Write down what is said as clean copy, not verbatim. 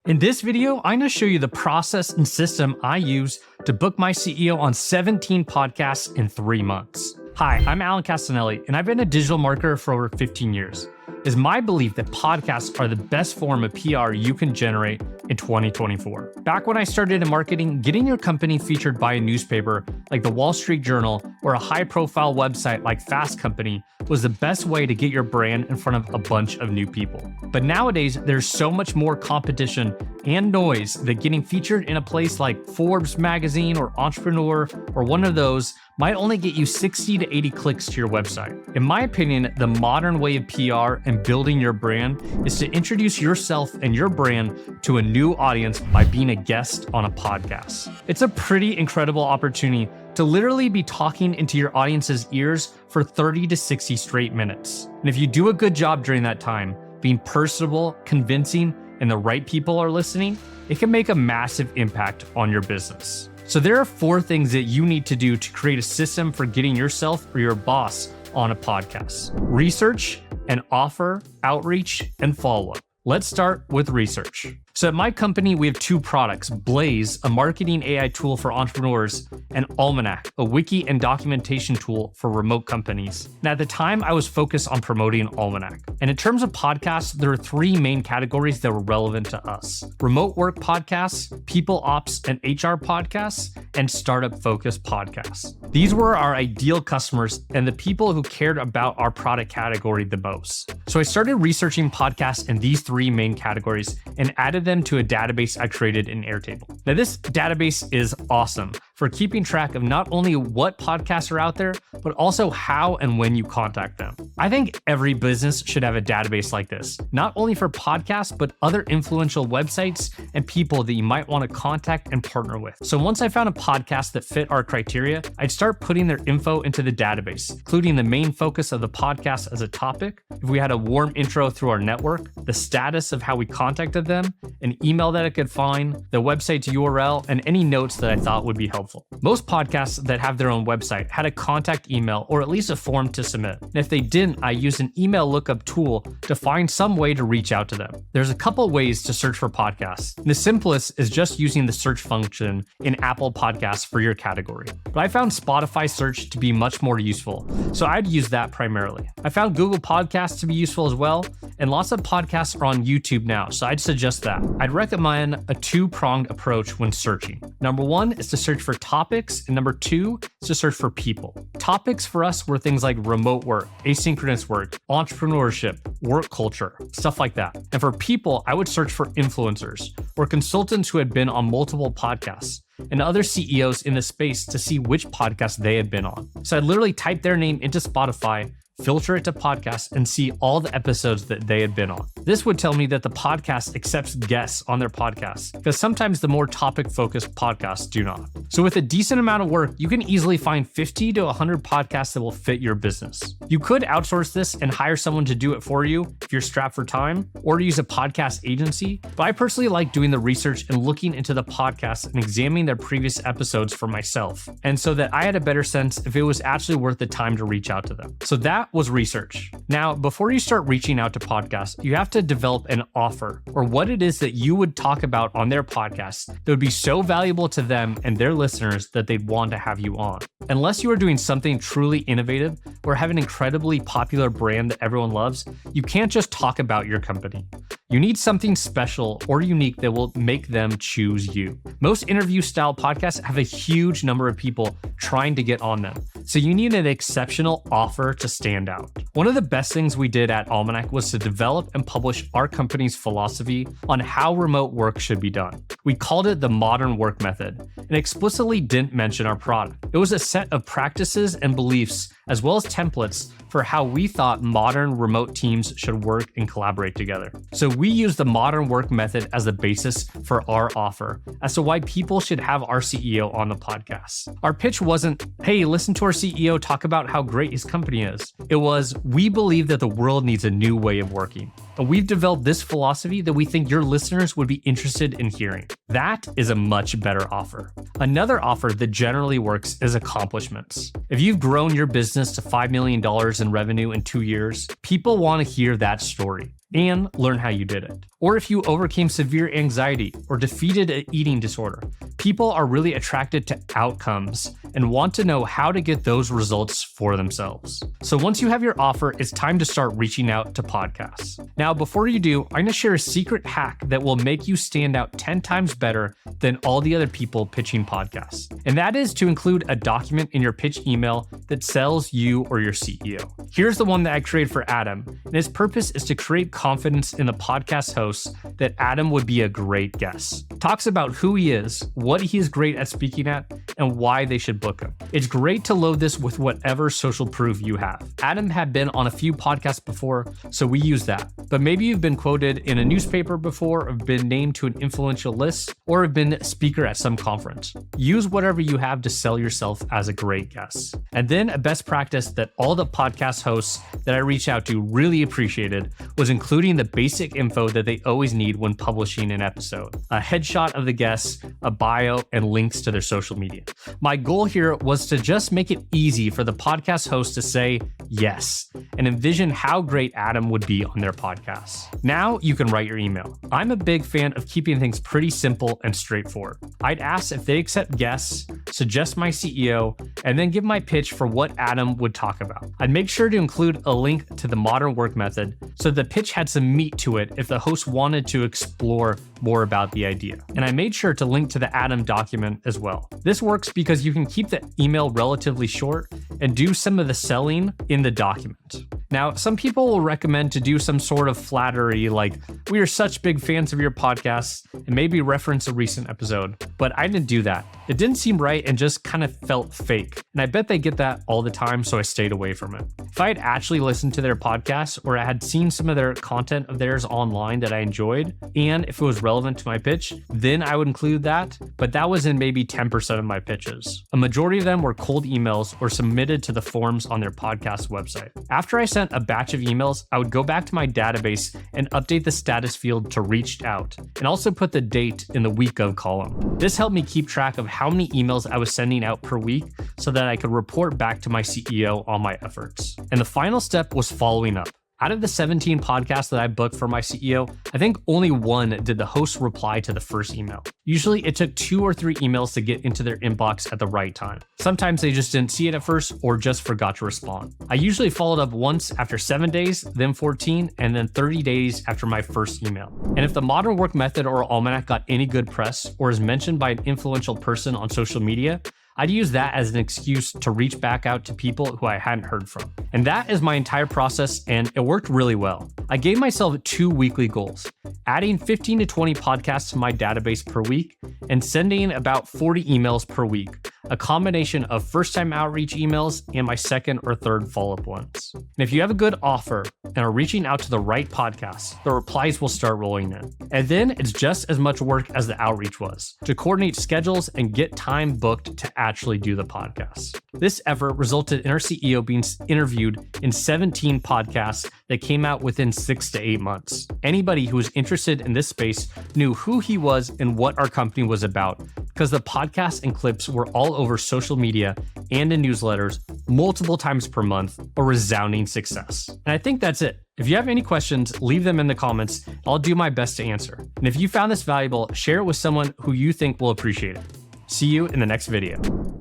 In this video, I'm going to show you the process and system I use to book my CEO on 17 podcasts in 3 months. Hi, I'm Cassinelli, and I've been a digital marketer for over 15 years. It's my belief that podcasts are the best form of PR you can generate in 2024. Back when I started in marketing, getting your company featured by a newspaper like the Wall Street Journal or a high-profile website like Fast Company was the best way to get your brand in front of a bunch of new people. But nowadays, there's so much more competition and noise that getting featured in a place like Forbes magazine or Entrepreneur or one of those might only get you 60 to 80 clicks to your website. In my opinion, the modern way of PR and building your brand is to introduce yourself and your brand to a new audience by being a guest on a podcast. It's a pretty incredible opportunity to literally be talking into your audience's ears for 30 to 60 straight minutes. And if you do a good job during that time, being personable, convincing, and the right people are listening, it can make a massive impact on your business. So there are 4 things that you need to do to create a system for getting yourself or your boss on a podcast: research, an offer, outreach, and follow-up. Let's start with research. So at my company, we have 2 products: Blaze, a marketing AI tool for entrepreneurs, and Almanac, a wiki and documentation tool for remote companies. Now, at the time, I was focused on promoting Almanac. And in terms of podcasts, there are 3 main categories that were relevant to us: remote work podcasts, people ops and HR podcasts, and startup-focused podcasts. These were our ideal customers and the people who cared about our product category the most. So I started researching podcasts in these 3 main categories and added them to a database I created in Airtable. Now, this database is awesome for keeping track of not only what podcasts are out there, but also how and when you contact them. I think every business should have a database like this, not only for podcasts, but other influential websites and people that you might want to contact and partner with. So once I found a podcast that fit our criteria, I'd start putting their info into the database, including the main focus of the podcast as a topic, if we had a warm intro through our network, the status of how we contacted them, an email that I could find, the website's URL, and any notes that I thought would be helpful. Most podcasts that have their own website had a contact email or at least a form to submit. And if they didn't, I used an email lookup tool to find some way to reach out to them. There's a couple ways to search for podcasts. The simplest is just using the search function in Apple Podcasts for your category. But I found Spotify search to be much more useful, so I'd use that primarily. I found Google Podcasts to be useful as well, and lots of podcasts are on YouTube now, so I'd suggest that. I'd recommend a 2-pronged approach when searching. Number 1 is to search for topics, and number 2 is to search for people. Topics for us were things like remote work, asynchronous work, entrepreneurship, work culture, stuff like that. And for people, I would search for influencers or consultants who had been on multiple podcasts and other CEOs in the space to see which podcast they had been on. So I'd literally type their name into Spotify, filter it to podcasts, and see all the episodes that they had been on. This would tell me that the podcast accepts guests on their podcasts, because sometimes the more topic-focused podcasts do not. So with a decent amount of work, you can easily find 50 to 100 podcasts that will fit your business. You could outsource this and hire someone to do it for you if you're strapped for time, or use a podcast agency, but I personally like doing the research and looking into the podcasts and examining their previous episodes for myself, and so that I had a better sense if it was actually worth the time to reach out to them. So that was research. Now, before you start reaching out to podcasts, you have to develop an offer, or what it is that you would talk about on their podcast that would be so valuable to them and their listeners that they'd want to have you on. Unless you are doing something truly innovative or have an incredibly popular brand that everyone loves, you can't just talk about your company. You need something special or unique that will make them choose you. Most interview-style podcasts have a huge number of people trying to get on them, so you need an exceptional offer to stand out. One of the best things we did at Almanac was to develop and publish our company's philosophy on how remote work should be done. We called it the modern work method and explicitly didn't mention our product. It was a set of practices and beliefs, as well as templates for how we thought modern remote teams should work and collaborate together. So we used the modern work method as the basis for our offer as to why people should have our CEO on the podcast. Our pitch wasn't, hey, listen to our CEO talk about how great his company is. It was, we believe that the world needs a new way of working. And we've developed this philosophy that we think your listeners would be interested in hearing. That is a much better offer. Another offer that generally works is accomplishments. If you've grown your business to $5 million in revenue in 2 years, people want to hear that story. and learn how you did it. Or if you overcame severe anxiety or defeated an eating disorder. People are really attracted to outcomes and want to know how to get those results for themselves. So once you have your offer, it's time to start reaching out to podcasts. Now, before you do, I'm going to share a secret hack that will make you stand out 10 times better than all the other people pitching podcasts. And that is to include a document in your pitch email that sells you or your CEO. Here's the one that I created for Adam, and its purpose is to create confidence in the podcast host that Adam would be a great guest. Talks about who he is, what he is great at speaking at, and why they should book him. It's great to load this with whatever social proof you have. Adam had been on a few podcasts before, so we use that. But maybe you've been quoted in a newspaper before, or been named to an influential list, or have been a speaker at some conference. Use whatever you have to sell yourself as a great guest. And then a best practice that all the podcast hosts that I reached out to really appreciated was including the basic info that they always need when publishing an episode. A headshot of the guest, a bio, and links to their social media. My goal here was to just make it easy for the podcast host to say yes and envision how great Adam would be on their podcast. Now you can write your email. I'm a big fan of keeping things pretty simple and straightforward. I'd ask if they accept guests, suggest my CEO, and then give my pitch for what Adam would talk about. I'd make sure to include a link to the modern work method so the pitch had some meat to it if the host wanted to explore more about the idea. And I made sure to link to the Adam document as well. This works because you can keep the email relatively short and do some of the selling in the document. Now, some people will recommend to do some sort of flattery like, "We are such big fans of your podcast," and maybe reference a recent episode. But I didn't do that. It didn't seem right and just kind of felt fake. And I bet they get that all the time, so I stayed away from it. If I had actually listened to their podcast or I had seen some of their content of theirs online that I enjoyed, and if it was relevant to my pitch, then I would include that. But that was in maybe 10% of my pitches. A majority of them were cold emails or submitted to the forms on their podcast website. After I sent a batch of emails, I would go back to my database and update the status field to reached out, and also put the date in the week of column. This helped me keep track of how many emails I was sending out per week so that I could report back to my CEO on my efforts. And the final step was following up. Out of the 17 podcasts that I booked for my CEO, I think only one did the host reply to the first email. Usually it took 2 or 3 emails to get into their inbox at the right time. Sometimes they just didn't see it at first or just forgot to respond. I usually followed up once after 7 days, then 14, and then 30 days after my first email. And if the modern work method or almanac got any good press or is mentioned by an influential person on social media, I'd use that as an excuse to reach back out to people who I hadn't heard from. And that is my entire process, and it worked really well. I gave myself 2 weekly goals: adding 15 to 20 podcasts to my database per week and sending about 40 emails per week, a combination of first-time outreach emails and my second or third follow-up ones. And if you have a good offer and are reaching out to the right podcasts, the replies will start rolling in. And then it's just as much work as the outreach was, to coordinate schedules and get time booked to actually do the podcast. This effort resulted in our CEO being interviewed in 17 podcasts that came out within 6 to 8 months. Anybody who was interested in this space knew who he was and what our company was about, because the podcasts and clips were all over social media and in newsletters multiple times per month, a resounding success. And I think that's it. If you have any questions, leave them in the comments. I'll do my best to answer. And if you found this valuable, share it with someone who you think will appreciate it. See you in the next video.